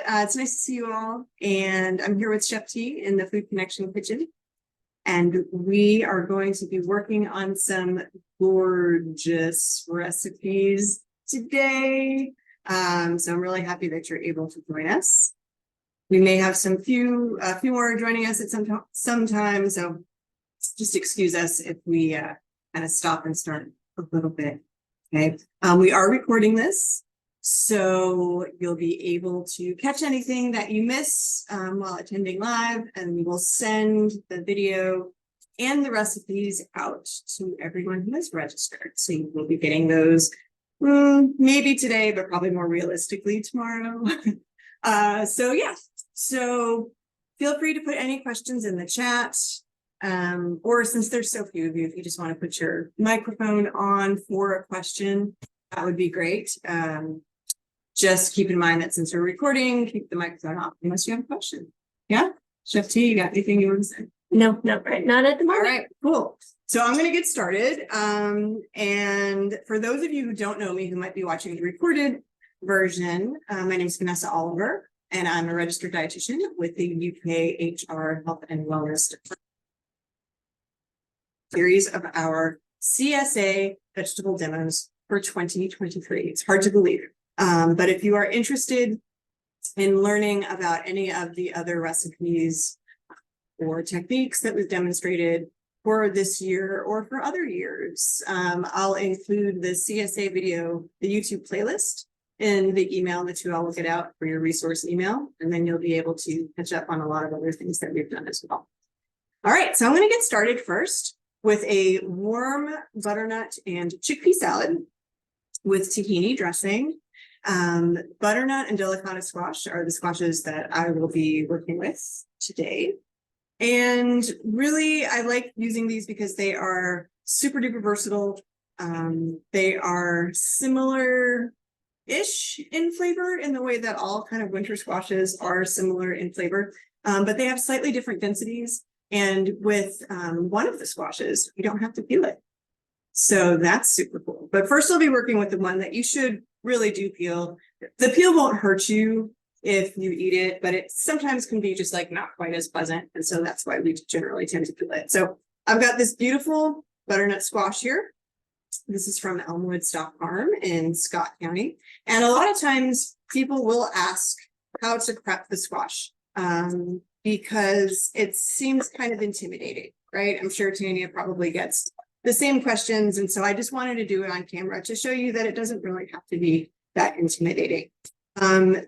it's nice to see you all. And I'm here with Sept in the Food Connection kitchen. And we are going to be working on some gorgeous recipes today. So I'm really happy that you're able to join us. We may have a few more joining us at some time. So just excuse us if we kind of stop and start a little bit. Okay. We are recording this, so you'll be able to catch anything that you miss while attending live, and we will send the video and the recipes out to everyone who has registered. So you will be getting those maybe today, but probably more realistically tomorrow. So feel free to put any questions in the chat. Or since there's so few of you, if you just want to put your microphone on for a question, that would be great. Just keep in mind that since we're recording, keep the microphone off unless you have a question. Yeah? Chef T, you got anything you want to say? No, not right. Not at the moment. All right, cool. So I'm going to get started. And for those of you who don't know me, who might be watching the recorded version, my name is Vanessa Oliver, and I'm a registered dietitian with the UK HR Health and Wellness Department. Series of our CSA vegetable demos for 2023. It's hard to believe. But if you are interested in learning about any of the other recipes or techniques that was demonstrated for this year or for other years, I'll include the CSA video, the YouTube playlist, in the email that you all will get out for your resource email, and then you'll be able to catch up on a lot of other things that we've done as well. All right, so I'm going to get started first with a warm butternut and chickpea salad with tahini dressing. Butternut and delicata squash are the squashes that I will be working with today. And really, I like using these because they are super duper versatile. They are similar-ish in flavor in the way that all kind of winter squashes are similar in flavor, but they have slightly different densities. And with one of the squashes, you don't have to peel it. So that's super cool. But first, I'll be working with the one that you should really do peel. The peel won't hurt you if you eat it, but it sometimes can be just like not quite as pleasant. And so that's why we generally tend to peel it. So I've got this beautiful butternut squash here. This is from Elmwood Stock Farm in Scott County. And a lot of times people will ask how to prep the squash. Because it seems kind of intimidating, right? I'm sure Tanya probably gets the same questions. And so I just wanted to do it on camera to show you that it doesn't really have to be that intimidating.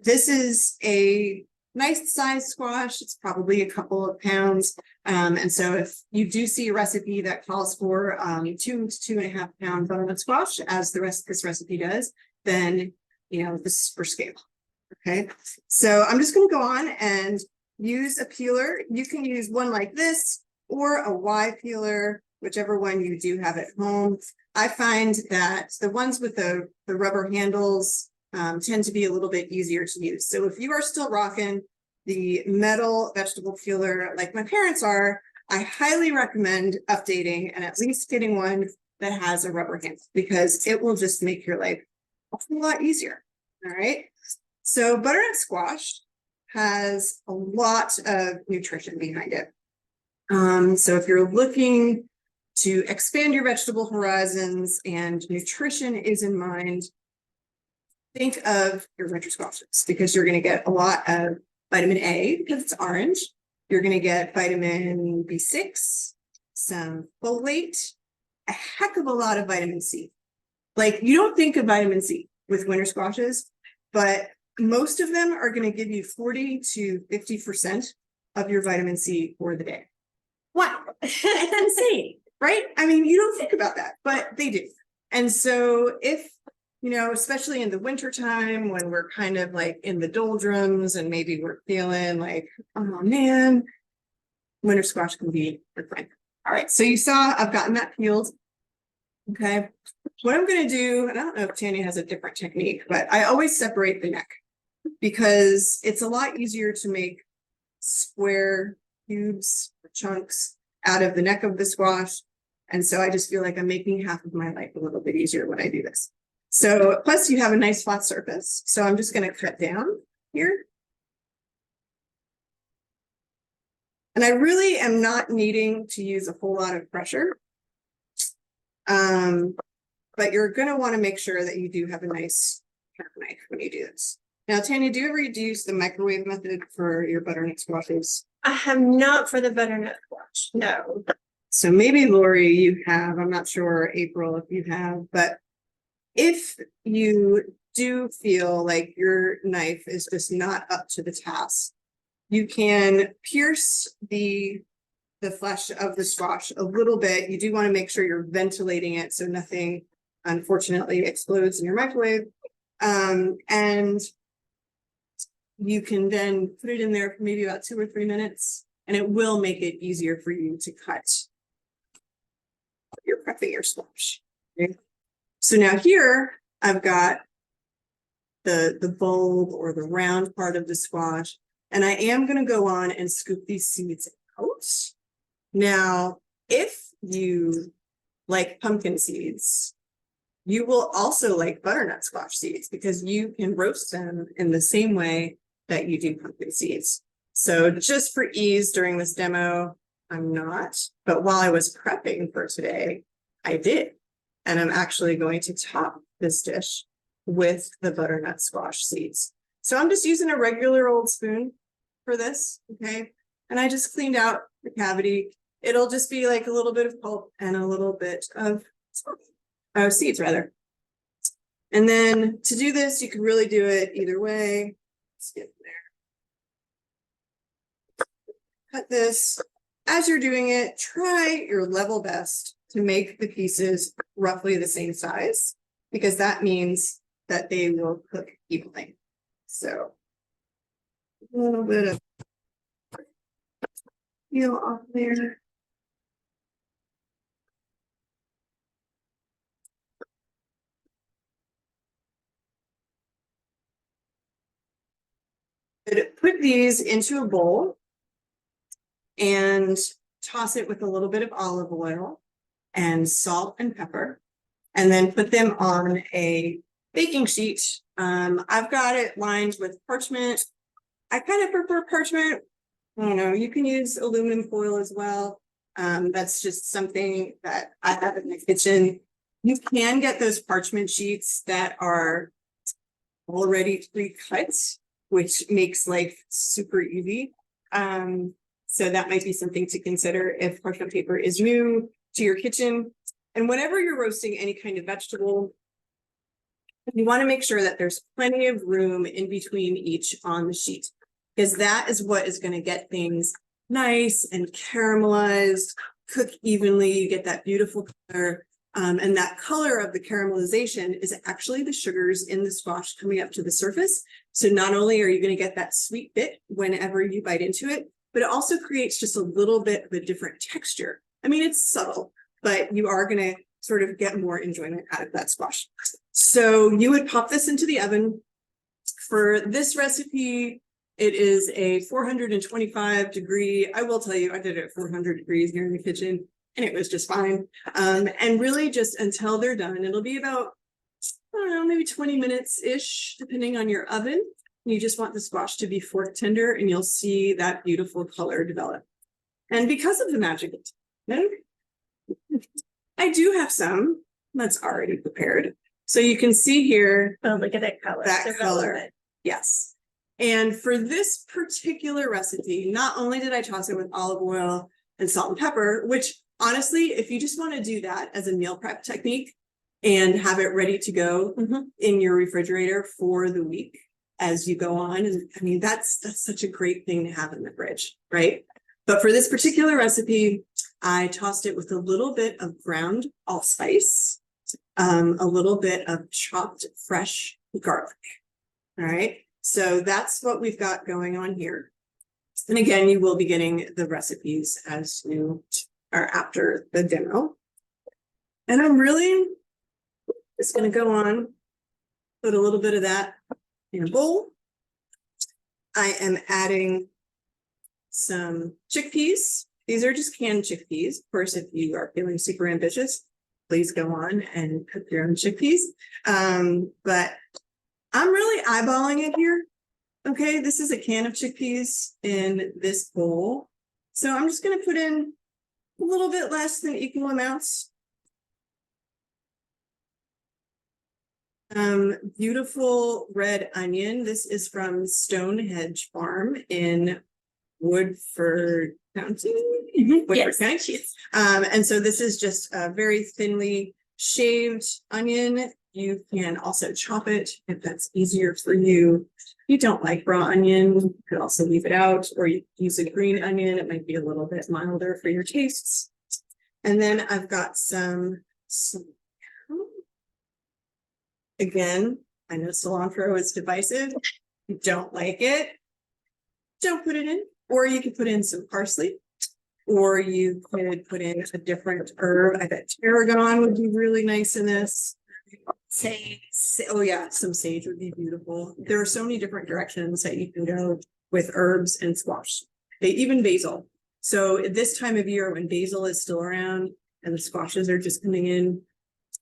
This is a nice size squash. It's probably a couple of pounds. And so if you do see a recipe that calls for 2 to 2.5 pound butternut squash, as this recipe does, then, this is for scale. Okay. So I'm just going to go on and use a peeler. You can use one like this or a Y peeler, whichever one you do have at home. I find that the ones with the rubber handles tend to be a little bit easier to use. So if you are still rocking the metal vegetable peeler like my parents are, I highly recommend updating and at least getting one that has a rubber handle, because it will just make your life a whole lot easier. All right. So butternut squash has a lot of nutrition behind it. So if you're looking to expand your vegetable horizons and nutrition is in mind, think of your winter squashes, because you're going to get a lot of vitamin A because it's orange. You're going to get vitamin B6, some folate, a heck of a lot of vitamin C. Like, you don't think of vitamin C with winter squashes, but most of them are going to give you 40 to 50% of your vitamin C for the day. Wow, that's insane, right? I mean, you don't think about that, but they do. And so if, especially in the winter time when we're kind of like in the doldrums and maybe we're feeling like, oh man, winter squash can be your friend. All right, so you saw I've gotten that peeled. Okay, what I'm going to do, and I don't know if Tanya has a different technique, but I always separate the neck, because it's a lot easier to make square cubes or chunks out of the neck of the squash. And so I just feel like I'm making half of my life a little bit easier when I do this. So plus you have a nice flat surface. So I'm just going to cut down here And I really am not needing to use a whole lot of pressure. But you're going to want to make sure that you do have a nice sharp knife when you do this. Now, Tanya, do you ever use the microwave method for your butternut squashes? I have not for the butternut squash. No. So maybe Lori, you have, I'm not sure, April, if you have, but if you do feel like your knife is just not up to the task, you can pierce the flesh of the squash a little bit. You do want to make sure you're ventilating it so nothing, unfortunately, explodes in your microwave. And you can then put it in there for maybe about 2 or 3 minutes, and it will make it easier for you to cut. You're prepping your squash. Okay? So now here I've got the bulb or the round part of the squash, and I am going to go on and scoop these seeds out. Now, if you like pumpkin seeds, you will also like butternut squash seeds because you can roast them in the same way that you do pumpkin seeds. So just for ease during this demo, I'm not, but while I was prepping for today, I did. And I'm actually going to top this dish with the butternut squash seeds. So I'm just using a regular old spoon for this, okay? And I just cleaned out the cavity. It'll just be like a little bit of pulp and a little bit of seeds rather. And then to do this, you can really do it either way. Let's get there. Cut this. As you're doing it, try your level best to make the pieces roughly the same size, because that means that they will cook evenly. So a little bit of peel off there. Put these into a bowl and toss it with a little bit of olive oil and salt and pepper, and then put them on a baking sheet. I've got it lined with parchment. I kind of prefer parchment. I don't know, you can use aluminum foil as well. That's just something that I have in the kitchen. You can get those parchment sheets that are already pre-cut, which makes life super easy. So that might be something to consider if parchment paper is new to your kitchen. And whenever you're roasting any kind of vegetable, you want to make sure that there's plenty of room in between each on the sheet, because that is what is going to get things nice and caramelized, cook evenly. You get that beautiful color. And that color of the caramelization is actually the sugars in the squash coming up to the surface. So not only are you going to get that sweet bit whenever you bite into it, but it also creates just a little bit of a different texture. I mean, it's subtle, but you are going to sort of get more enjoyment out of that squash. So you would pop this into the oven. For this recipe, it is a 425 degree. I will tell you, I did it at 400 degrees here in the kitchen, and it was just fine. And really just until they're done, it'll be about, I don't know, maybe 20 minutes-ish, depending on your oven. You just want the squash to be fork tender, and you'll see that beautiful color develop. And because of the magic of it, I do have some that's already prepared. So you can see here. Oh, look at that color. That color. Yes. And for this particular recipe, not only did I toss it with olive oil and salt and pepper, which honestly, if you just want to do that as a meal prep technique and have it ready to go in your refrigerator for the week as you go on, and I mean, that's such a great thing to have in the fridge, right? But for this particular recipe, I tossed it with a little bit of ground allspice, a little bit of chopped fresh garlic. All right. So that's what we've got going on here. And again, you will be getting the recipes as you are after the demo. And I'm really just going to go on, put a little bit of that in a bowl. I am adding some chickpeas. These are just canned chickpeas. Of course, if you are feeling super ambitious, please go on and cook your own chickpeas. But I'm really eyeballing it here. Okay, this is a can of chickpeas in this bowl. So I'm just going to put in a little bit less than equal amounts. Beautiful red onion. This is from Stonehenge Farm in Woodford County. Woodford Yes. County. And so this is just a very thinly shaved onion. You can also chop it if that's easier for you. If you don't like raw onion, you could also leave it out, or you use a green onion. It might be a little bit milder for your tastes. And then I've got some again, I know cilantro is divisive. You don't like it, don't put it in. Or you could put in some parsley, or you could put in a different herb. I bet tarragon would be really nice in this. Sage. Oh yeah, some sage would be beautiful. There are so many different directions that you can go with herbs and squash. Even basil. So at this time of year when basil is still around and the squashes are just coming in,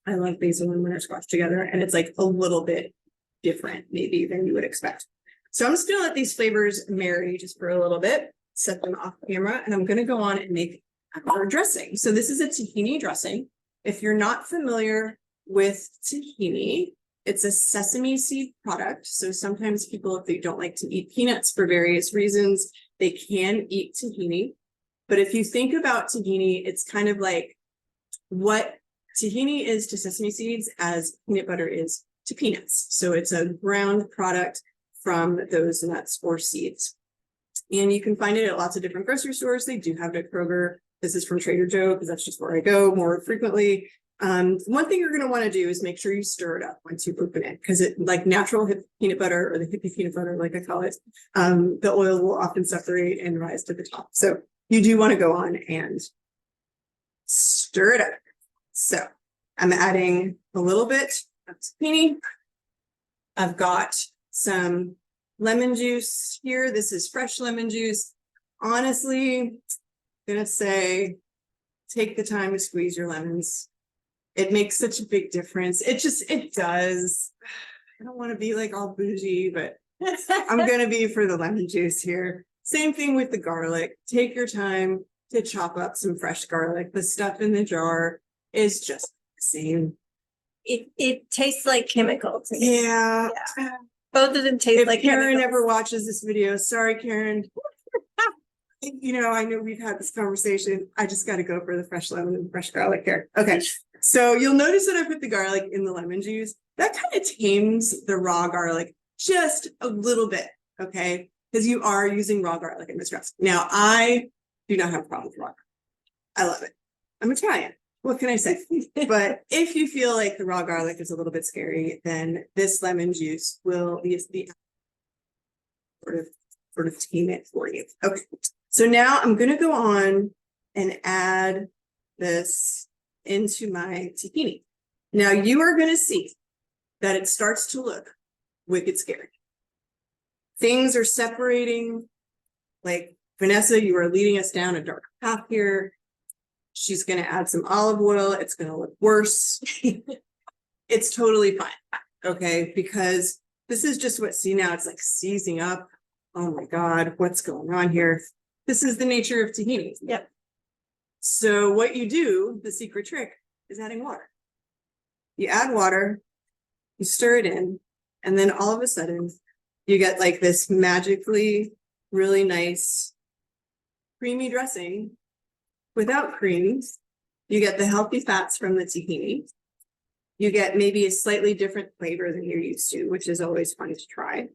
I love basil and winter squash together, and it's like a little bit different maybe than you would expect. So I'm just gonna let these flavors marry just for a little bit, set them off camera, and I'm gonna go on and make our dressing. So this is a tahini dressing. If you're not familiar with tahini, it's a sesame seed product. So sometimes people, if they don't like to eat peanuts for various reasons, they can eat tahini. But if you think about tahini, it's kind of like what tahini is to sesame seeds as peanut butter is to peanuts. So it's a ground product from those nuts or seeds. And you can find it at lots of different grocery stores. They do have it at Kroger. This is from Trader Joe because that's just where I go more frequently. One thing you're going to want to do is make sure you stir it up once you open it, because it, like natural peanut butter, or the hippie peanut butter, like I call it, the oil will often separate and rise to the top. So you do want to go on and stir it up. So I'm adding a little bit of tahini. I've got some lemon juice here. This is fresh lemon juice. Honestly, I'm gonna say, take the time to squeeze your lemons. It makes such a big difference. It does. I don't want to be like all bougie, but I'm gonna be for the lemon juice here. Same thing with the garlic. Take your time to chop up some fresh garlic. The stuff in the jar is just the same. It tastes like chemicals. to me. Yeah. Both of them taste If like Karen chemicals. ever watches this video, sorry, Karen. You know, I know we've had this conversation. I just got to go for the fresh lemon and fresh garlic here. Okay. So you'll notice that I put the garlic in the lemon juice. That kind of tames the raw garlic just a little bit. Okay. Because you are using raw garlic in this dressing. Now, I do not have a problem with raw garlic. I love it. I'm Italian. What can I say? But if you feel like the raw garlic is a little bit scary, then this lemon juice will be sort of tame it for you. Okay. So now I'm going to go on and add this into my tahini. Now you are going to see that it starts to look wicked scary. Things are separating. Like Vanessa, you are leading us down a dark path here. She's going to add some olive oil. It's going to look worse. It's totally fine. Okay. Because this is just what, see now it's like seizing up. Oh my God, what's going on here? This is the nature of tahini. Yep. So what you do, the secret trick, is adding water. You add water, you stir it in, and then all of a sudden you get like this magically really nice creamy dressing without creams. You get the healthy fats from the tahini. You get maybe a slightly different flavor than you're used to, which is always fun to try.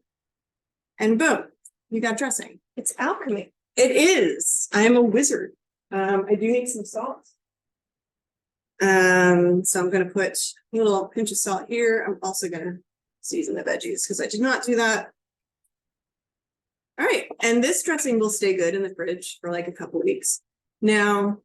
And boom, you got dressing. It's alchemy. It is. I am a wizard. I do need some salt. So I'm going to put a little pinch of salt here. I'm also going to season the veggies because I did not do that. All right. And this dressing will stay good in the fridge for like a couple weeks. Now,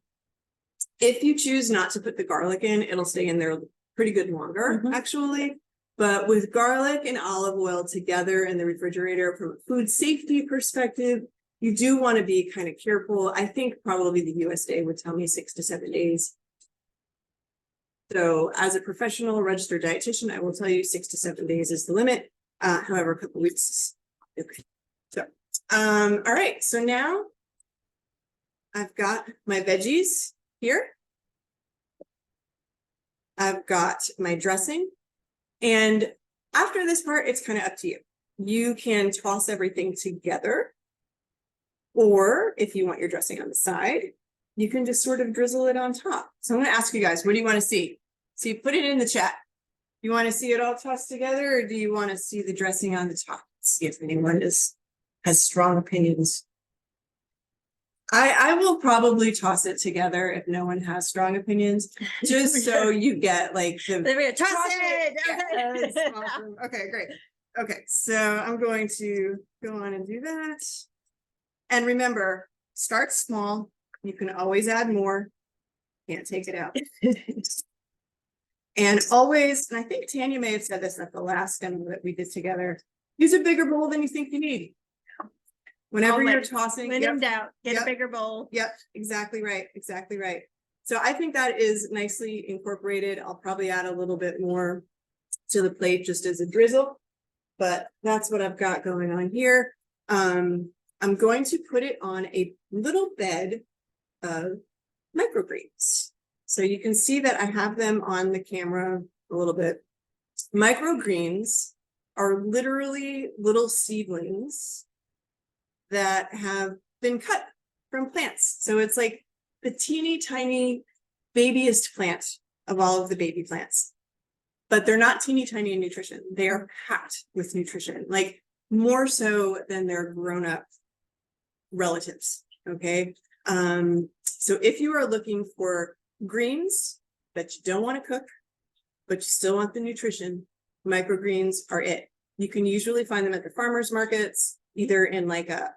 if you choose not to put the garlic in, it'll stay in there pretty good longer, actually. But with garlic and olive oil together in the refrigerator from a food safety perspective, you do want to be kind of careful. I think probably the USDA would tell me 6 to 7 days. So as a professional registered dietitian, I will tell you 6 to 7 days is the limit. However, a couple weeks is okay. So, all right. So now I've got my veggies here. I've got my dressing. And after this part, it's kind of up to you. You can toss everything together. Or if you want your dressing on the side, you can just sort of drizzle it on top. So I'm going to ask you guys, what do you want to see? So you put it in the chat. You want to see it all tossed together, or do you want to see the dressing on the top? See if anyone has strong opinions. I will probably toss it together if no one has strong opinions, just so you get like the Toss it. Yes, awesome. Okay, great. Okay, so I'm going to go on and do that. And remember, start small. You can always add more. Can't take it out. And always, and I think Tanya may have said this at the last demo that we did together, use a bigger bowl than you think you need. Whenever you're tossing, when in doubt, get Yep. a bigger bowl. Yep, exactly right. Exactly right. So I think that is nicely incorporated. I'll probably add a little bit more to the plate just as a drizzle, but that's what I've got going on here. I'm going to put it on a little bed of microgreens. So you can see that I have them on the camera a little bit. Microgreens are literally little seedlings that have been cut from plants. So it's like the teeny tiny babyest plant of all of the baby plants. But they're not teeny tiny in nutrition. They are packed with nutrition, like more so than their grown-up relatives. Okay. So if you are looking for greens that you don't want to cook, but you still want the nutrition, microgreens are it. You can usually find them at the farmers markets, either in like a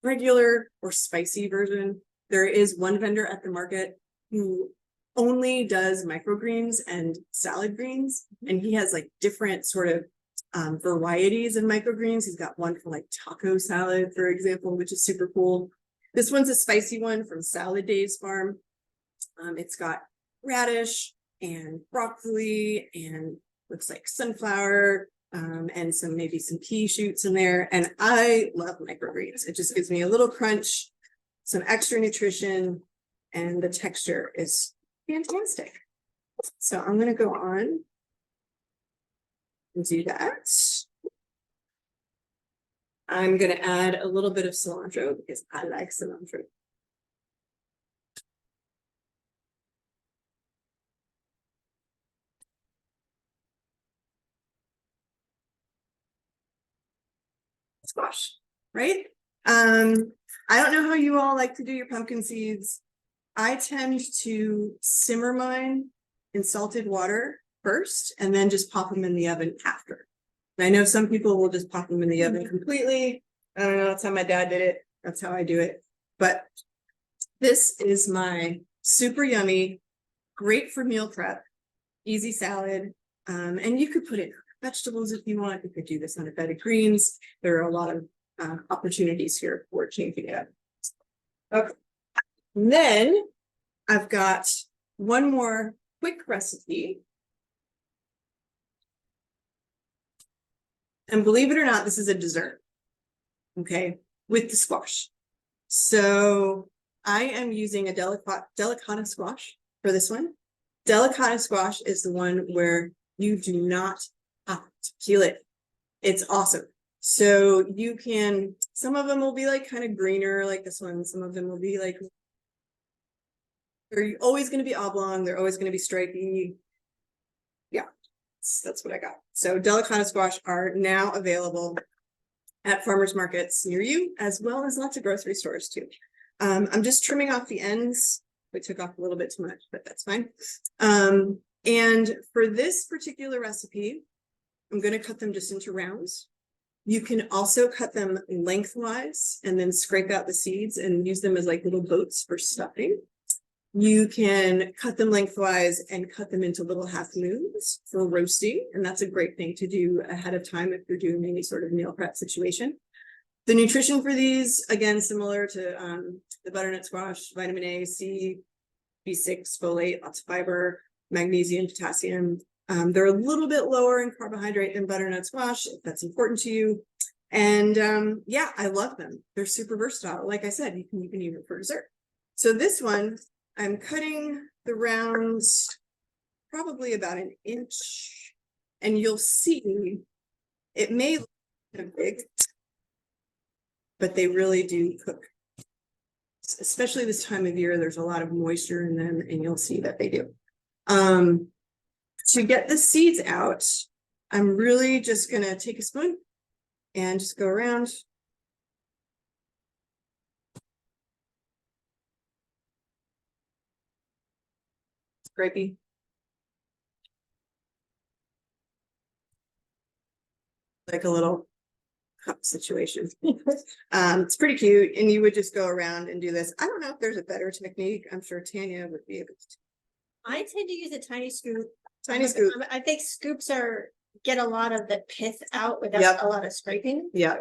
regular or spicy version. There is one vendor at the market who only does microgreens and salad greens, and he has like different sort of varieties of microgreens. He's got one for like taco salad, for example, which is super cool. This one's a spicy one from Salad Days Farm. It's got radish and broccoli and looks like sunflower and maybe some pea shoots in there. And I love microgreens. It just gives me a little crunch, some extra nutrition, and the texture is fantastic. So I'm going to go on and do that. I'm going to add a little bit of cilantro because I like cilantro. Squash, right? I don't know how you all like to do your pumpkin seeds. I tend to simmer mine in salted water first and then just pop them in the oven after. And I know some people will just pop them in the oven completely. I don't know, that's how my dad did it. That's how I do it. But this is my super yummy, great for meal prep, easy salad. And you could put in vegetables if you want. You could do this on a bed of greens. There are a lot of opportunities here for changing it up. Okay. And then I've got one more quick recipe. And believe it or not, this is a dessert. Okay, with the squash. So I am using a delicata squash for this one. Delicata squash is the one where you do not have to peel it. It's awesome. So you can, some of them will be like kind of greener like this one. Some of them will be like, they're always going to be oblong. They're always going to be stripy. Yeah, that's what I got. So delicata squash are now available at farmers markets near you, as well as lots of grocery stores too. I'm just trimming off the ends. We took off a little bit too much, but that's fine. And for this particular recipe, I'm going to cut them just into rounds. You can also cut them lengthwise and then scrape out the seeds and use them as like little boats for stuffing. You can cut them lengthwise and cut them into little half moons for roasting. And that's a great thing to do ahead of time if you're doing any sort of meal prep situation. The nutrition for these, again, similar to the butternut squash, vitamin A, C, B6, folate, lots of fiber, magnesium, potassium. They're a little bit lower in carbohydrate than butternut squash, if that's important to you. And yeah, I love them. They're super versatile. Like I said, you can use them for dessert. So this one, I'm cutting the rounds probably about an inch, and you'll see it may look kind of big, but they really do cook. Especially this time of year, there's a lot of moisture in them, and you'll see that they do. To get the seeds out, I'm really just gonna take a spoon and just go around. Grapey. Like a little cup situation. It's pretty cute, and you would just go around and do this. I don't know if there's a better technique. I'm sure Tanya would be able to. I tend to use a tiny scoop. Tiny scoop. I think scoops get a lot of the pith out without Yep. a lot of scraping. Yeah.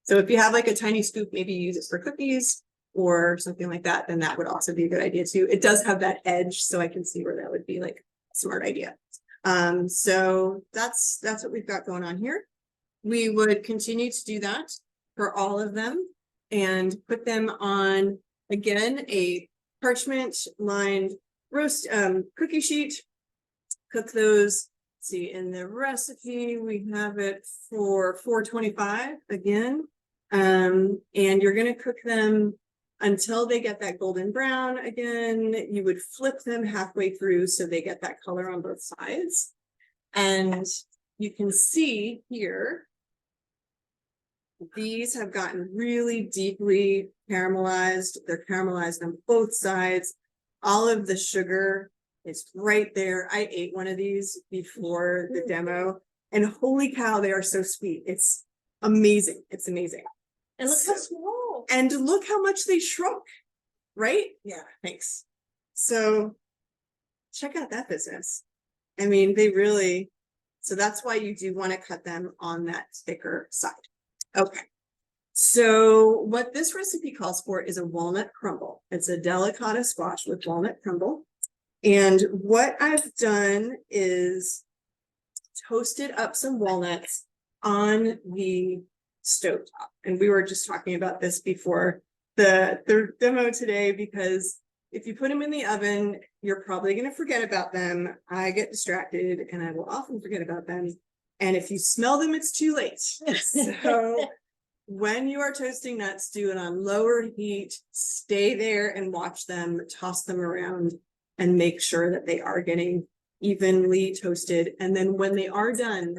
So if you have like a tiny scoop, maybe use it for cookies or something like that, then that would also be a good idea too. It does have that edge, so I can see where that would be like a smart idea. So that's what we've got going on here. We would continue to do that for all of them and put them on, again, a parchment lined roast cookie sheet. Cook those. See, in the recipe, we have it for 425 again. And you're going to cook them until they get that golden brown. Again, you would flip them halfway through so they get that color on both sides. And you can see here, these have gotten really deeply caramelized. They're caramelized on both sides. All of the sugar is right there. I ate one of these before the demo, and holy cow, they are so sweet. It's amazing. It's amazing. And look how small. And look how much they shrunk, right? Yeah, thanks. So check out that business. I mean, they really, so that's why you do want to cut them on that thicker side. Okay. So what this recipe calls for is a walnut crumble. It's a delicata squash with walnut crumble. And what I've done is toasted up some walnuts on the stovetop. And we were just talking about this before the demo today, because if you put them in the oven, you're probably going to forget about them. I get distracted and I will often forget about them. And if you smell them, it's too late. So when you are toasting nuts, do it on lower heat, stay there and watch them, toss them around, and make sure that they are getting evenly toasted. And then when they are done,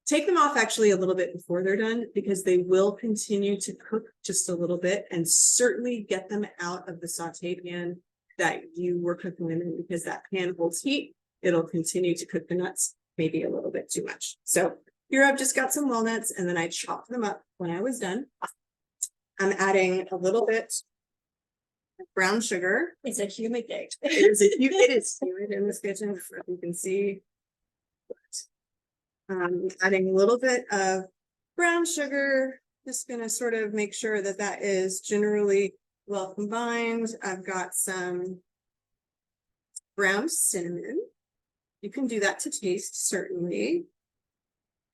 take them off actually a little bit before they're done, because they will continue to cook just a little bit, and certainly get them out of the saute pan that you were cooking them in, because that pan holds heat. It'll continue to cook the nuts maybe a little bit too much. So here I've just got some walnuts, and then I chopped them up when I was done. I'm adding a little bit of brown sugar. It's a humid day. It is humid in this kitchen, if you can see. Adding a little bit of brown sugar, just gonna sort of make sure that that is generally well combined. I've got some ground cinnamon. You can do that to taste, certainly.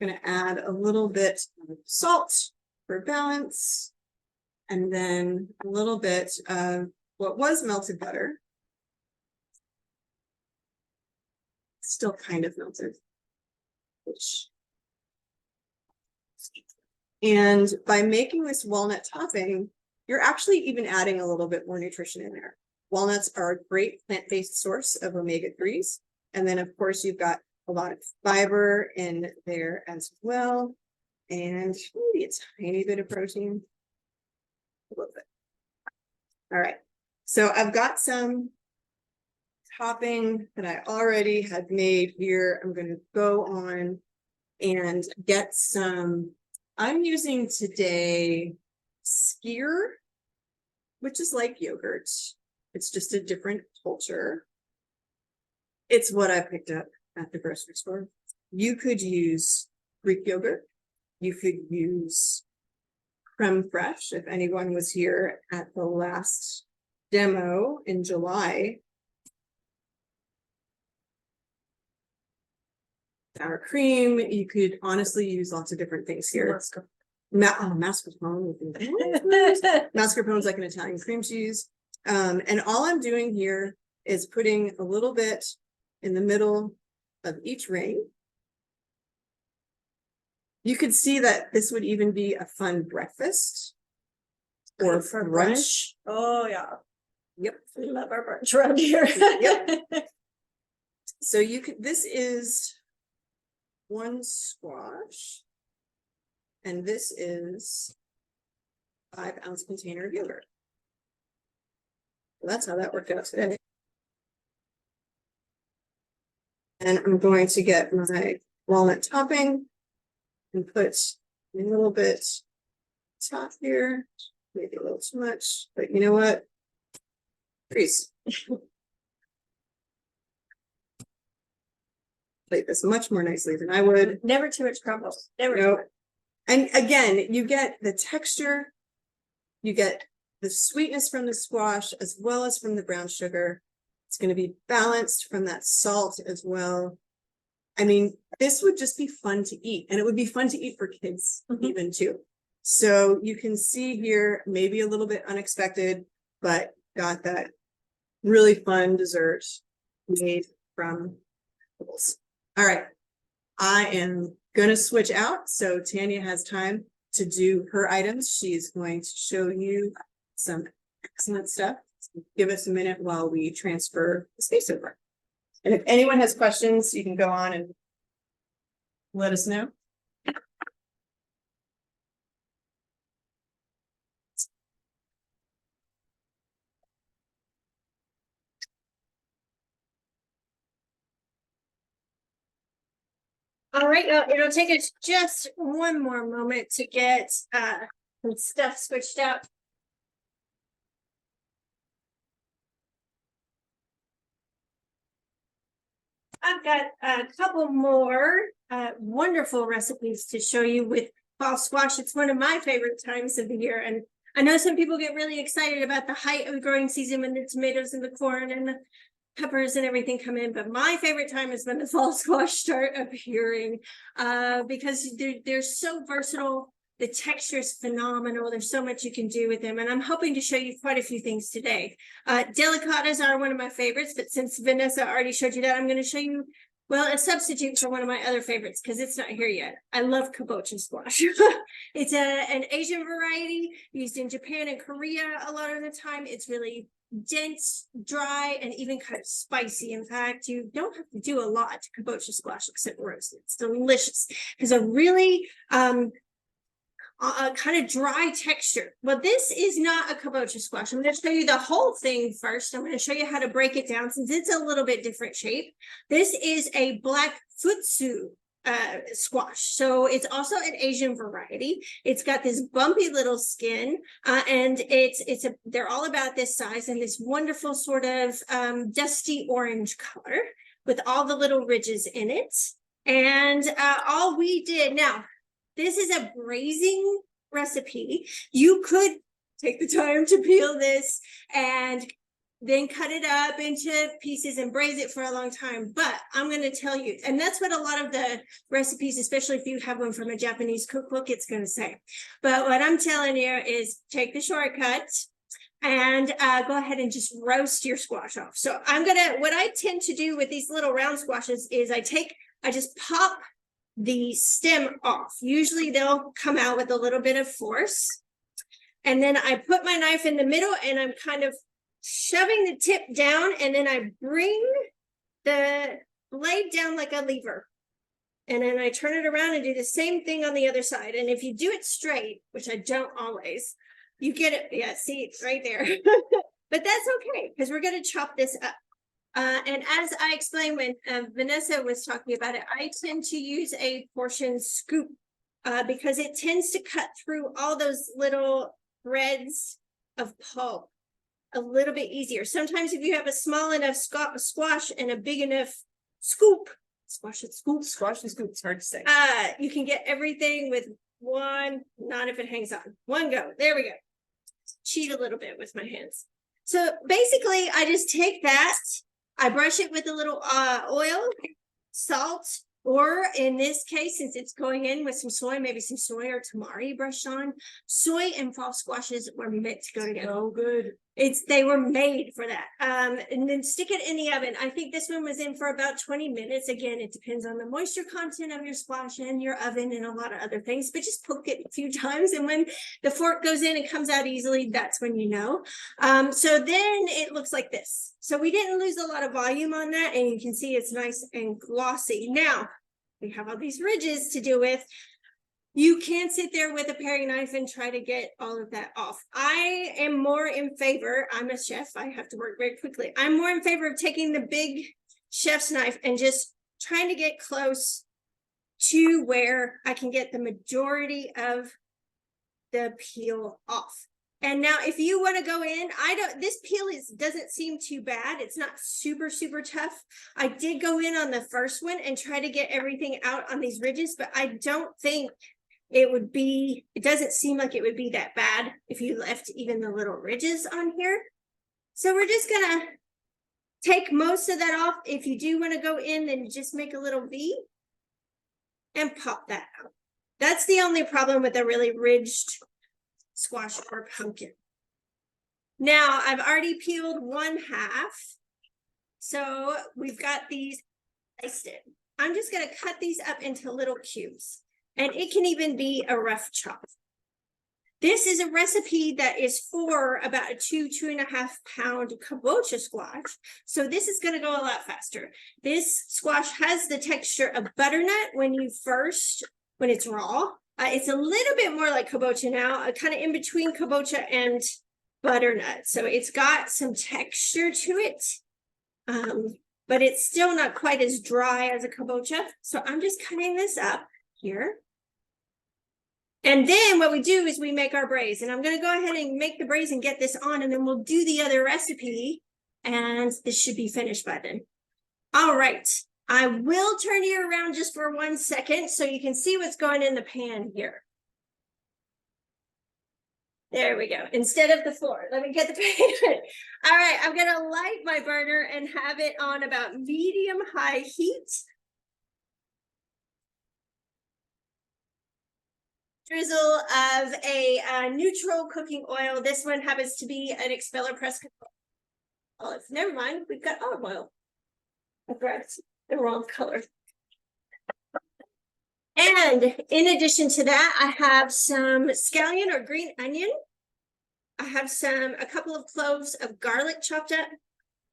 I'm gonna add a little bit of salt for balance, and then a little bit of what was melted butter. Still kind of melted. And by making this walnut topping, you're actually even adding a little bit more nutrition in there. Walnuts are a great plant-based source of omega-3s. And then of course you've got a lot of fiber in there as well. And maybe a tiny bit of protein. A little bit. All right. So I've got some topping that I already had made here. I'm going to go on and get some. I'm using today skyr, which is like yogurt. It's just a different culture. It's what I picked up at the grocery store. You could use Greek yogurt. You could use creme fraiche. If anyone was here at the last demo in July. Sour cream. You could honestly use lots of different things here. Mascarpone. Mascarpone is like an Italian cream cheese. And all I'm doing here is putting a little bit in the middle of each ring. You could see that this would even be a fun breakfast or For brunch. Oh, yeah. Yep. We love our brunch around here. Yep. So you could, this is one squash. And this is 5-ounce container of yogurt. So that's how that worked out today. And I'm going to get my walnut topping and put a little bit top here, maybe a little too much, but you know what? Freeze. Plate this much more nicely than I would. Never too much crumble. Never. Nope. And again, you get the texture, you get the sweetness from the squash as well as from the brown sugar. It's going to be balanced from that salt as well. I mean, this would just be fun to eat, and it would be fun to eat for kids even too. So you can see here, maybe a little bit unexpected, but got that really fun dessert made from vegetables. All right, I am gonna switch out, so Tanya has time to do her items. She's going to show you some excellent stuff. Give us a minute while we transfer the space over. And if anyone has questions, you can go on and let us know. All right, it'll take us just one more moment to get some stuff switched out. I've got a couple more wonderful recipes to show you with fall squash. It's one of my favorite times of the year, and I know some people get really excited about the height of the growing season when the tomatoes and the corn and the peppers and everything come in, but my favorite time is when the fall squash start appearing because they're so versatile. The texture is phenomenal. There's so much you can do with them, and I'm hoping to show you quite a few things today. Delicatas are one of my favorites, but since Vanessa already showed you that, I'm going to show you, well, a substitute for one of my other favorites because it's not here yet. I love kabocha squash. It's an Asian variety used in Japan and Korea a lot of the time. It's really dense, dry, and even kind of spicy. In fact, you don't have to do a lot to kabocha squash except roast it. It's delicious. It's a really kind of dry texture. Well, this is not a kabocha squash. I'm going to show you the whole thing first. I'm going to show you how to break it down since it's a little bit different shape. This is a black futsu squash. So it's also an Asian variety. It's got this bumpy little skin, and they're all about this size and this wonderful sort of dusty orange color with all the little ridges in it. And all we did now, this is a braising recipe. You could take the time to peel this and then cut it up into pieces and braise it for a long time. But I'm going to tell you, and that's what a lot of the recipes, especially if you have one from a Japanese cookbook, it's going to say. But what I'm telling you is take the shortcut and go ahead and just roast your squash off. So what I tend to do with these little round squashes is I just pop the stem off. Usually they'll come out with a little bit of force. And then I put my knife in the middle and I'm kind of shoving the tip down, and then I bring the blade down like a lever. And then I turn it around and do the same thing on the other side. And if you do it straight, which I don't always, you get it. Yeah, see, it's right there. But that's okay because we're going to chop this up. And as I explained when Vanessa was talking about it, I tend to use a portion scoop because it tends to cut through all those little threads of pulp a little bit easier. Sometimes if you have a small enough squash and a big enough scoop, squash and scoop, it's hard to say. You can get everything with one, not if it hangs on. One go. There we go. Cheat a little bit with my hands. So basically, I just take that. I brush it with a little oil, salt, or in this case, since it's going in with some soy, maybe some soy or tamari brushed on. Soy and fall squashes were meant to go together. Oh, good. They were made for that. And then stick it in the oven. I think this one was in for about 20 minutes. Again, it depends on the moisture content of your squash and your oven and a lot of other things, but just poke it a few times. And when the fork goes in and comes out easily, that's when you know. So then it looks like this. So we didn't lose a lot of volume on that. And you can see it's nice and glossy. Now we have all these ridges to deal with. You can sit there with a paring knife and try to get all of that off. I am more in favor, I'm a chef, I have to work very quickly. I'm more in favor of taking the big chef's knife and just trying to get close to where I can get the majority of the peel off. And now if you want to go in, this peel doesn't seem too bad. It's not super, super tough. I did go in on the first one and try to get everything out on these ridges, but I don't think it doesn't seem like it would be that bad if you left even the little ridges on here. So we're just gonna take most of that off. If you do want to go in, then just make a little V and pop that out. That's the only problem with a really ridged squash or pumpkin. Now I've already peeled 1/2. So we've got these sliced in. I'm just gonna cut these up into little cubes. And it can even be a rough chop. This is a recipe that is for about a 2.5 pound kabocha squash. So this is going to go a lot faster. This squash has the texture of butternut when it's raw. It's a little bit more like kabocha now, kind of in between kabocha and butternut. So it's got some texture to it, but it's still not quite as dry as a kabocha. So I'm just cutting this up here. And then what we do is we make our braise, and I'm going to go ahead and make the braise and get this on, and then we'll do the other recipe, and this should be finished by then. All right, I will turn you around just for 1 second so you can see what's going in the pan here. There we go. Instead of the floor, let me get the pan. All right, I'm going to light my burner and have it on about medium-high heat. Drizzle of a neutral cooking oil. This one happens to be an expeller press olive. Never mind, we've got olive oil. I grabbed the wrong color. And in addition to that, I have some scallion or green onion. I have a couple of cloves of garlic chopped up,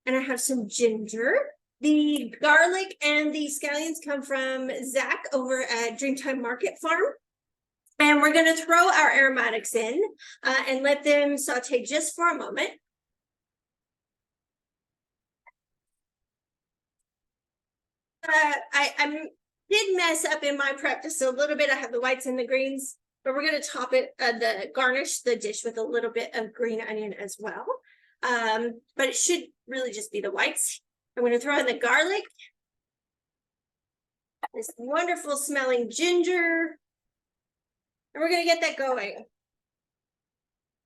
and I have some ginger. The garlic and the scallions come from Zach over at Dreamtime Market Farm. And we're going to throw our aromatics in and let them saute just for a moment. I did mess up in my prep just a little bit. I have the whites and the greens, but we're going to top it, garnish the dish with a little bit of green onion as well. But it should really just be the whites. I'm going to throw in the garlic, this wonderful smelling ginger. And we're going to get that going.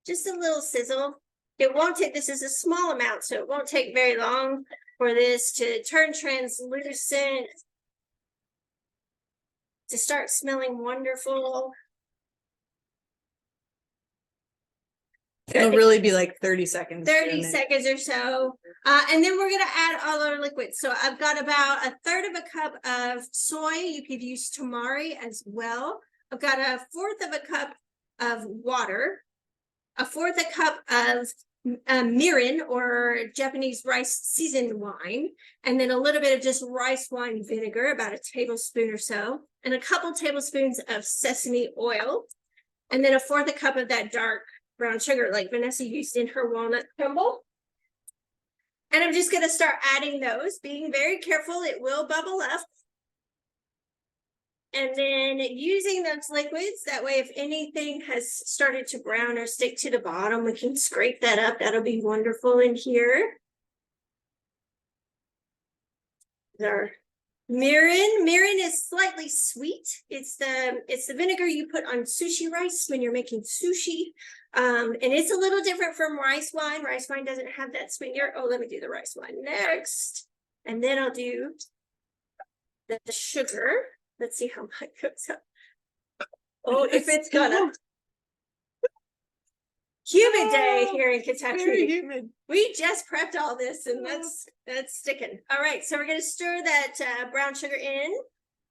Just a little sizzle. It won't take, this is a small amount, so it won't take very long for this to turn translucent, to start smelling wonderful. It'll really be like 30 seconds. 30 seconds or so. And then we're going to add all our liquids. So I've got about 1/3 of a cup of soy. You could use tamari as well. I've got 1/4 cup of water, 1/4 cup of mirin or Japanese rice seasoned wine, and then a little bit of just rice wine vinegar, about 1 tablespoon or so, and a couple tablespoons of sesame oil, and then 1/4 cup of that dark brown sugar like Vanessa used in her walnut crumble. And I'm just going to start adding those, being very careful. It will bubble up. And then using those liquids, that way if anything has started to brown or stick to the bottom, we can scrape that up. That'll be wonderful in here. Our mirin. Mirin is slightly sweet. It's the vinegar you put on sushi rice when you're making sushi. And it's a little different from rice wine. Rice wine doesn't have that sweetener. Oh, let me do the rice wine next. And then I'll do the sugar. Let's see how mine goes up. Oh, if it's gonna. humid day Oh, here in Very Kentucky. humid. We just prepped all this and that's sticking. All right, so we're gonna stir that brown sugar in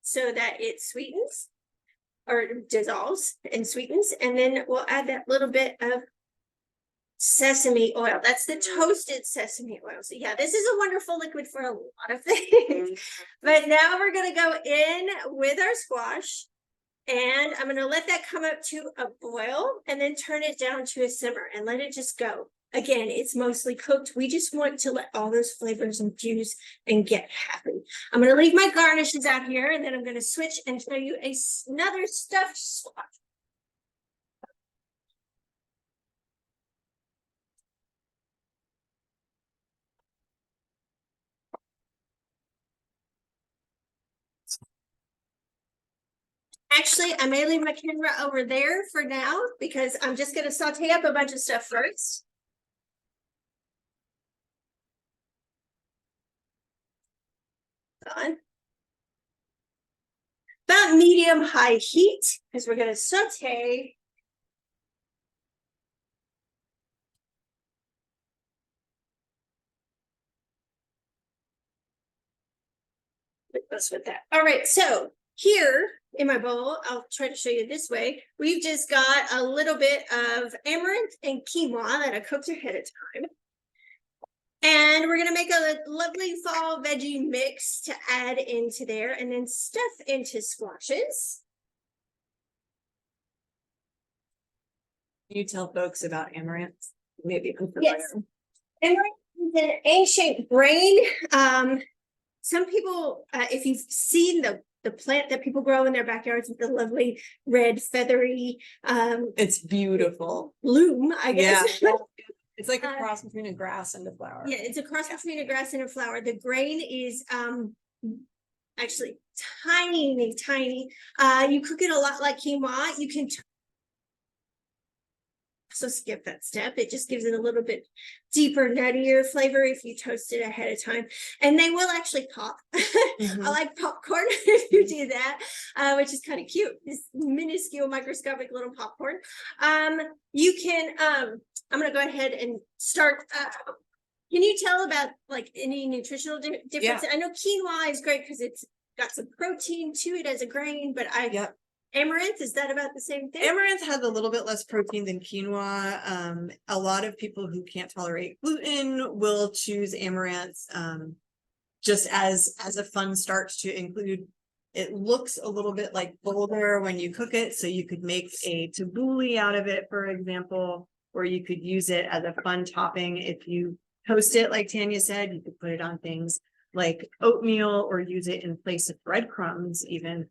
so that it sweetens or dissolves and sweetens, and then we'll add that little bit of sesame oil. That's the toasted sesame oil. So yeah, this is a wonderful liquid for a lot of things. But now we're gonna go in with our squash. And I'm gonna let that come up to a boil and then turn it down to a simmer and let it just go. Again, it's mostly cooked. We just want to let all those flavors infuse and get happy. I'm gonna leave my garnishes out here and then I'm gonna switch and show you another stuffed squash. Actually, I may leave my camera over there for now because I'm just gonna saute up a bunch of stuff first. On. About medium-high heat because we're gonna saute. It goes with that. All right, so here in my bowl, I'll try to show you this way. We've just got a little bit of amaranth and quinoa that I cooked ahead of time. And we're gonna make a lovely fall veggie mix to add into there and then stuff into squashes. Can you tell folks about amaranth? Maybe. Yes. Amaranth is an ancient grain. Some people, if you've seen the plant that people grow in their backyards with the lovely red feathery It's beautiful. bloom, I guess. Yeah. It's like a cross between a grass and a flower. Yeah, it's a cross between a grass and a flower. The grain is actually tiny. You cook it a lot like quinoa. You can also skip that step. It just gives it a little bit deeper, nuttier flavor if you toast it ahead of time. And they will actually pop. I like popcorn if you do that, which is kind of cute. This minuscule microscopic little popcorn. You can, I'm going to go ahead and start. Can you tell about like any nutritional difference? Yeah. I know quinoa is great because it's got some protein to it as a grain, but amaranth, is that about the same thing? Amaranth has a little bit less protein than quinoa. A lot of people who can't tolerate gluten will choose amaranth just as a fun starch to include. It looks a little bit like boulder when you cook it, so you could make a tabbouleh out of it, for example, or you could use it as a fun topping. If you toast it, like Tanya said, you could put it on things like oatmeal or use it in place of breadcrumbs even.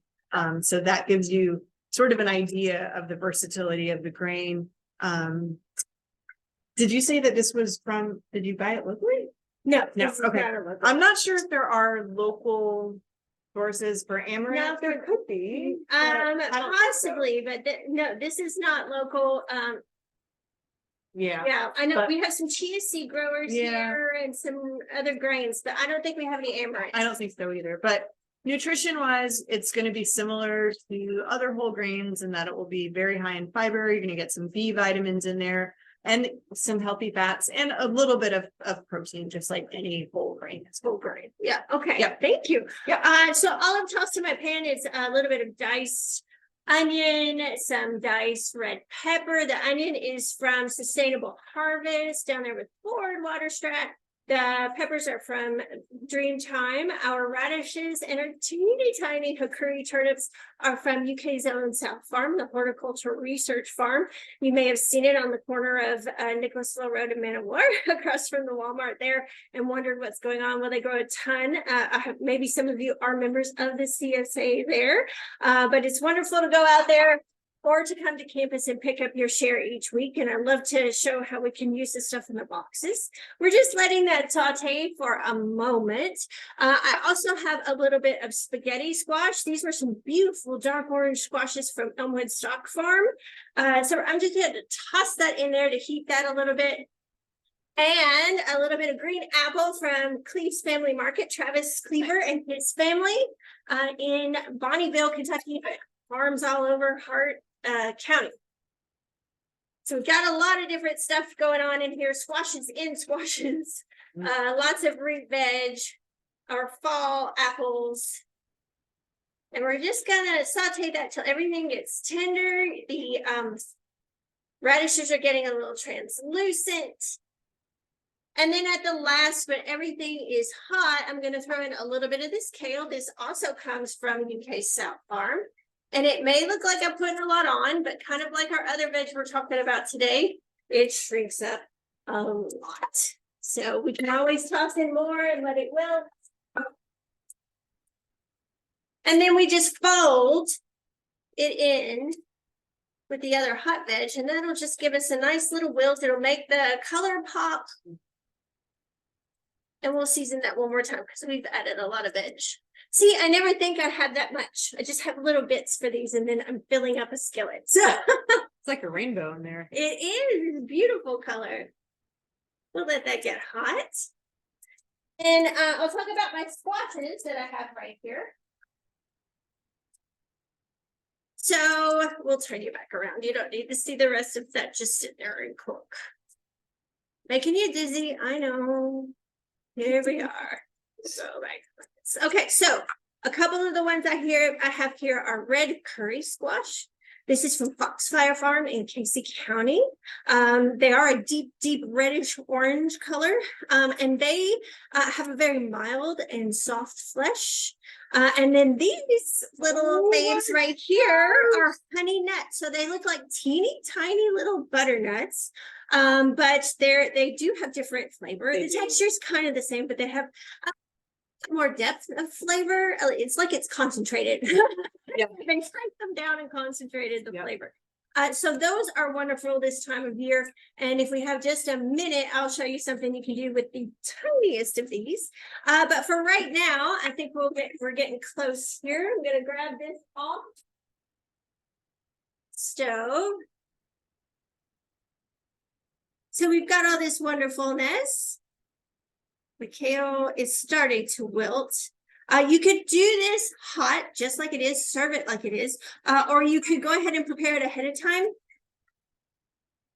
So that gives you sort of an idea of the versatility of the grain. Did you say that this was from, did you buy it locally? No, No, this is okay. not a local. I'm not sure if there are local sources for amaranth. No, There could be. but I don't think so. Possibly, but no, this is not local. Yeah, I know but- we have some chia seed growers here and some other grains, but I don't think we have any amaranth. I don't think so either, but nutrition wise, it's going to be similar to other whole grains in that it will be very high in fiber. You're going to get some B vitamins in there and some healthy fats and a little bit of protein, just like any whole grain. It's whole grain. Yeah, okay. Yeah. Thank you. Yeah. So all I've tossed in my pan is a little bit of diced onion, some diced red pepper. The onion is from Sustainable Harvest down there with Ford Waterstrat. The peppers are from Dreamtime. Our radishes and our teeny tiny hickory turnips are from UK's own South Farm, the Horticultural Research Farm. You may have seen it on the corner of Nicholas Slow Road in Manawar, across from the Walmart there, and wondered what's going on. Well, they grow a ton. Maybe some of you are members of the CSA there, but it's wonderful to go out there or to come to campus and pick up your share each week. And I'd love to show how we can use the stuff in the boxes. We're just letting that saute for a moment. I also have a little bit of spaghetti squash. These were some beautiful dark orange squashes from Elmwood Stock Farm. So I'm just going to toss that in there to heat that a little bit. And a little bit of green apple from Cleve's Family Market, Travis Cleaver and his family in Bonneville, Kentucky. Farms all over Hart County. So we've got a lot of different stuff going on in here, squashes in squashes, lots of root veg, our fall apples. And we're just gonna saute that till everything gets tender. The radishes are getting a little translucent. And then at the last, when everything is hot, I'm gonna throw in a little bit of this kale. This also comes from UK South Farm. And it may look like I'm putting a lot on, but kind of like our other veg we're talking about today, it shrinks up a lot. So we can always toss in more and let it wilt. And then we just fold it in with the other hot veg, and that'll just give us a nice little wilt. It'll make the color pop. And we'll season that one more time because we've added a lot of veg. See, I never think I had that much. I just have little bits for these, and then I'm filling up a skillet. So It's like a rainbow in there. it is a beautiful color. We'll let that get hot. And I'll talk about my squashes that I have right here. So we'll turn you back around. You don't need to see the rest of that. Just sit there and cook. Making you dizzy, I know. Here we are. So right. Okay, so a couple of the ones I have here are red curry squash. This is from Foxfire Farm in Casey County. They are a deep reddish orange color, and they have a very mild and soft flesh. And then these little babes right here are honey nuts. So they look like teeny tiny little butternuts, but they do have different flavor. The texture is kind of the same, but they have more depth of flavor. It's like it's concentrated. They shrink them down and concentrated the flavor. So those are wonderful this time of year. And if we have just a minute, I'll show you something you can do with the tiniest of these. But for right now, I think we're getting close here. I'm gonna grab this off stove. So we've got all this wonderfulness. The kale is starting to wilt. You could do this hot, just like it is, serve it like it is, or you could go ahead and prepare it ahead of time.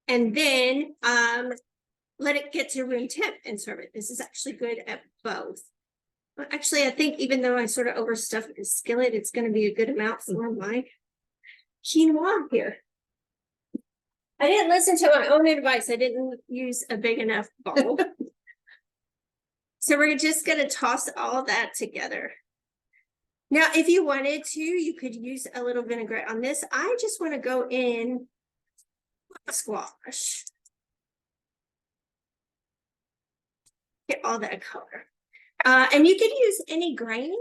And then let it get to room temp and serve it. This is actually good at both. But actually, I think even though I sort of overstuffed the skillet, it's going to be a good amount for my quinoa here. I didn't listen to my own advice. I didn't use a big enough bowl. So we're just going to toss all that together. Now, if you wanted to, you could use a little vinaigrette on this. I just want to go in squash. Get all that color. And you could use any grain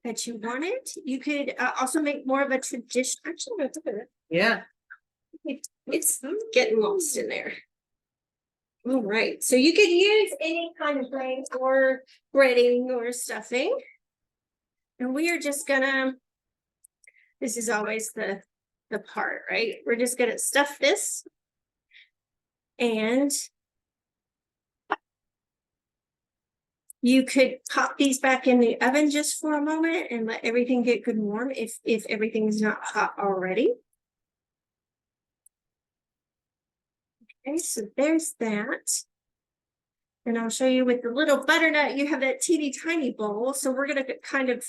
that you wanted. You could also make more of a tradition. Actually, Yeah. It's getting lost in there. All right, so you could use any kind of grain or breading or stuffing. And we are just gonna, this is always the part, right? We're just gonna stuff this. And you could pop these back in the oven just for a moment and let everything get good and warm if everything is not hot already. Okay, so there's that. And I'll show you with the little butternut, you have that teeny tiny bowl. So we're gonna kind of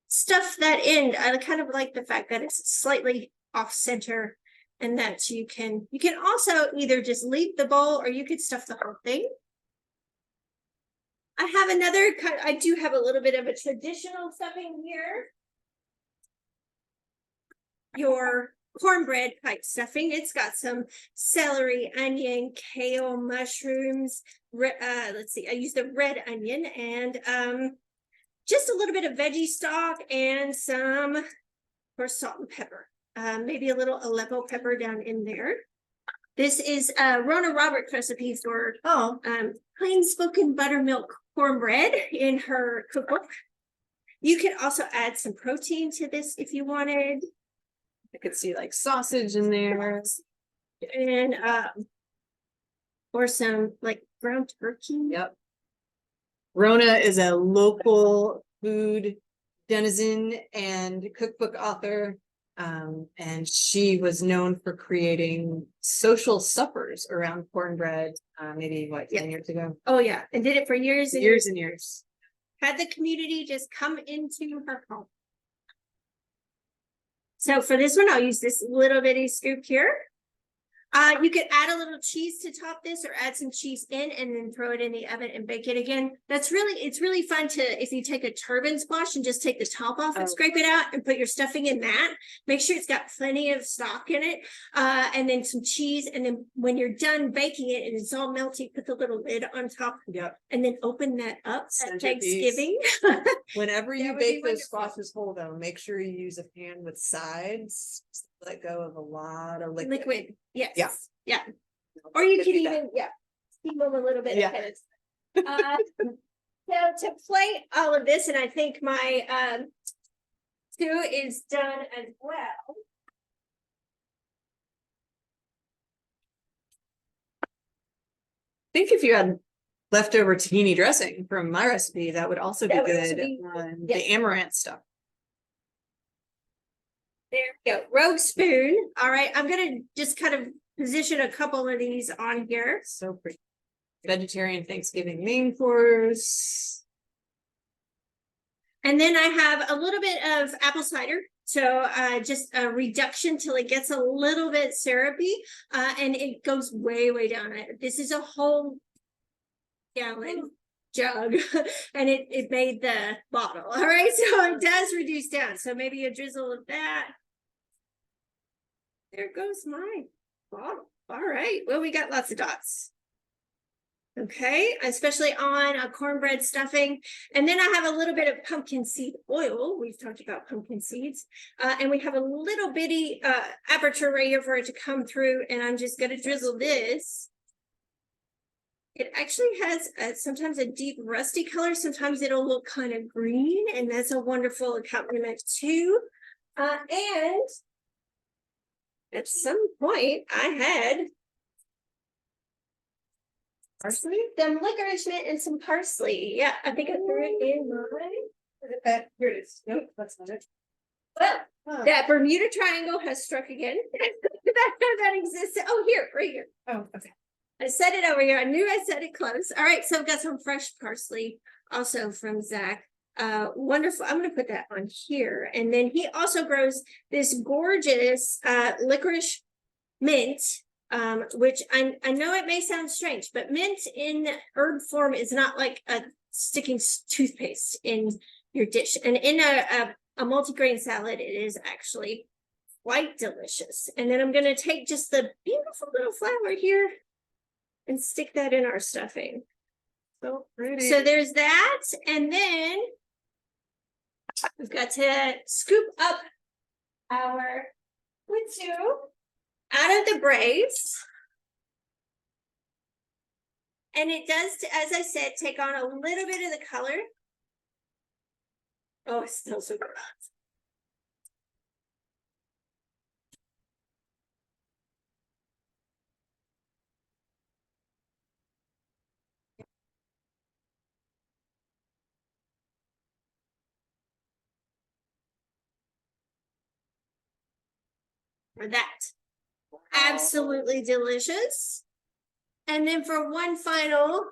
stuff that in. I kind of like the fact that it's slightly off center and that you can also either just leave the bowl or you could stuff the whole thing. I have another kind, I do have a little bit of a traditional stuffing here. Your cornbread type stuffing. It's got some celery, onion, kale, mushrooms. Let's see, I used the red onion and just a little bit of veggie stock and some for salt and pepper. Maybe a little Aleppo pepper down in there. This is Rona Roberts recipe for plain spoken buttermilk cornbread in her cookbook. You could also add some protein to this if you wanted. I could see like sausage in there. And or some like ground turkey. Yep. Rona is a local food denizen and cookbook author. And she was known for creating social suppers around cornbread, maybe what, 10 years ago? Oh, yeah, and did it for years and Years and years. had the community just come into her home. So for this one, I'll use this little bitty scoop here. You could add a little cheese to top this or add some cheese in and then throw it in the oven and bake it again. It's really fun to, if you take a turban squash and just take the top off and scrape it out and put your stuffing in that, make sure it's got plenty of stock in it. And then some cheese. And then when you're done baking it and it's all melty, put the little lid on top. Yep. And then open that up at Centerpiece. Thanksgiving. Whenever That you would be bake those wonderful. squashes whole though, make sure you use a pan with sides. Just let go of a lot of liquid. Yes. Yeah. Yeah. Or you Could can do that. even, steam them a little bit. Yeah. ahead of time. So to plate all of this, and I think my stew is done as well. I think if you had leftover tahini dressing from my recipe, that would also be That would also good be- on yes. the amaranth stuff. There we go. Rogue spoon. All right. I'm gonna just kind of position a couple of these on here. So pretty. Vegetarian Thanksgiving main course. And then I have a little bit of apple cider. So just a reduction till it gets a little bit syrupy. And it goes way, way down. This is a whole gallon jug and it made the bottle. All right. So it does reduce down. So maybe a drizzle of that. There goes my bottle. All right. Well, we got lots of dots. Okay, especially on a cornbread stuffing. And then I have a little bit of pumpkin seed oil. We've talked about pumpkin seeds. And we have a little bitty aperture right here for it to come through. And I'm just going to drizzle this. It actually has sometimes a deep rusty color. Sometimes it'll look kind of green. And that's a wonderful accompaniment too. And at some point I had Parsley? some licorice mint and some parsley. Yeah, I think I threw it in my. Here it is. Nope, that's not it. Well, Huh. that Bermuda Triangle has struck again. that exists. Oh, here, right here. Oh, okay. I set it over here. I knew I set it close. All right, so I've got some fresh parsley also from Zach. Wonderful. I'm going to put that on here. And then he also grows this gorgeous licorice mint. Which I know it may sound strange, but mint in herb form is not like a sticking toothpaste in your dish. And in a multigrain salad, it is actually quite delicious. And then I'm going to take just the beautiful little flower here and stick that in our stuffing. So pretty. So there's that. And then we've got to scoop up our Witsu out of the braise. And it does, as I said, take on a little bit of the color. Oh, it smells so good. For that. Absolutely delicious. And then for one final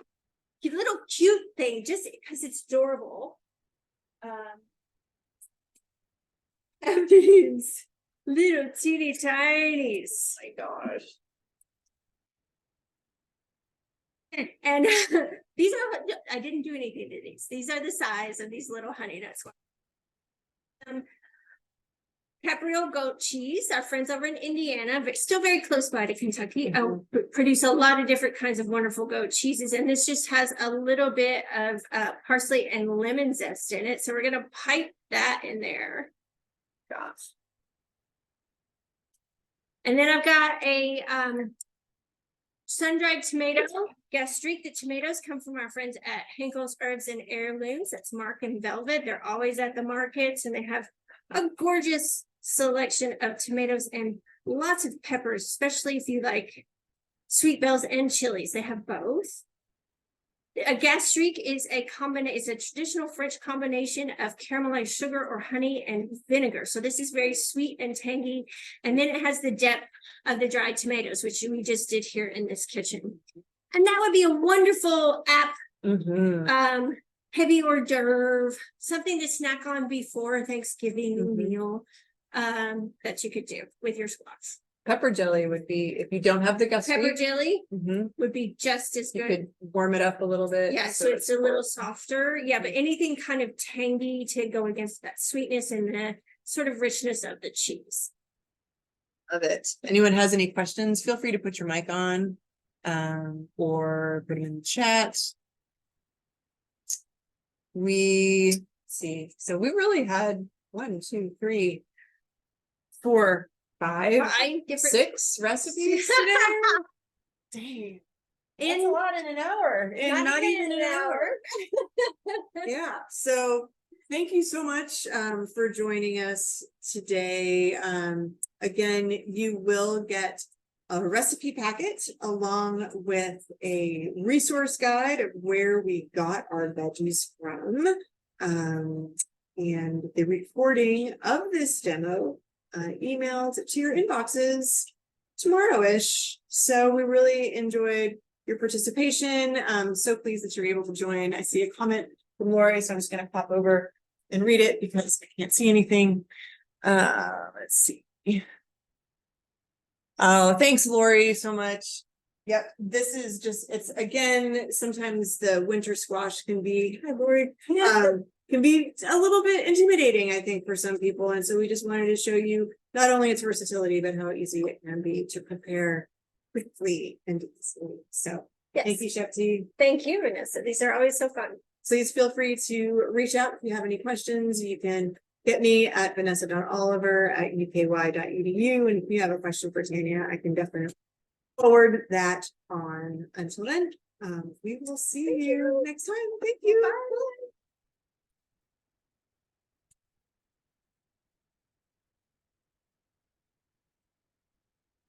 little cute thing, just because it's adorable. These little teeny tinies. Oh my gosh. And these are, I didn't do anything to these. These are the size of these little honey nuts. Capriole goat cheese. Our friends over in Indiana, but still very close by to Kentucky, produce a lot of different kinds of wonderful goat cheeses. And this just has a little bit of parsley and lemon zest in it. So we're going to pipe that in there. Gosh. And then I've got a sun-dried tomato gastrique. The tomatoes come from our friends at Henkel's Herbs and Heirlooms. That's Mark and Velvet. They're always at the markets and they have a gorgeous selection of tomatoes and lots of peppers, especially if you like sweet bells and chilies. They have both. A gastrique is a traditional French combination of caramelized sugar or honey and vinegar. So this is very sweet and tangy. And then it has the depth of the dried tomatoes, which we just did here in this kitchen. And that would be a wonderful app, heavy hors d'oeuvre, something to snack on before a Thanksgiving meal that you could do with your squash. Pepper jelly would be, if you don't have the gastrique. Pepper jelly Mhm. would be just as You good. could warm it up a little bit. Yeah, so it's a little softer. Yeah, but anything kind of tangy to go against that sweetness and the sort of richness of the cheese. Love it. Anyone has any questions, feel free to put your mic on, or put them in the chat. Let's see, so we really had 1, 2, 3, 4, 5, Different 6 recipes today. Dang. That's a lot in an hour. And not even an hour. Yeah, so thank you so much for joining us today. Again, you will get a recipe packet along with a resource guide of where we got our veggies from. And the recording of this demo emailed to your inboxes tomorrow-ish. So we really enjoyed your participation. I'm so pleased that you're able to join. I see a comment from Lori, so I'm just gonna pop over and read it because I can't see anything. Let's see. Oh, thanks, Lori, so much. Yep, this is just, it's again, sometimes the winter squash can be, hi Lori, can be a little bit intimidating, I think, for some people. And so we just wanted to show you not only its versatility, but how easy it can be to prepare quickly and easily. So thank you, Sept. Thank you, Vanessa. These are always so fun. Please feel free to reach out if you have any questions. You can get me at vanessa.oliver@uky.edu. And if you have a question for Tanya, I can definitely forward that on. Until then, we will see you next time. Thank you. Bye.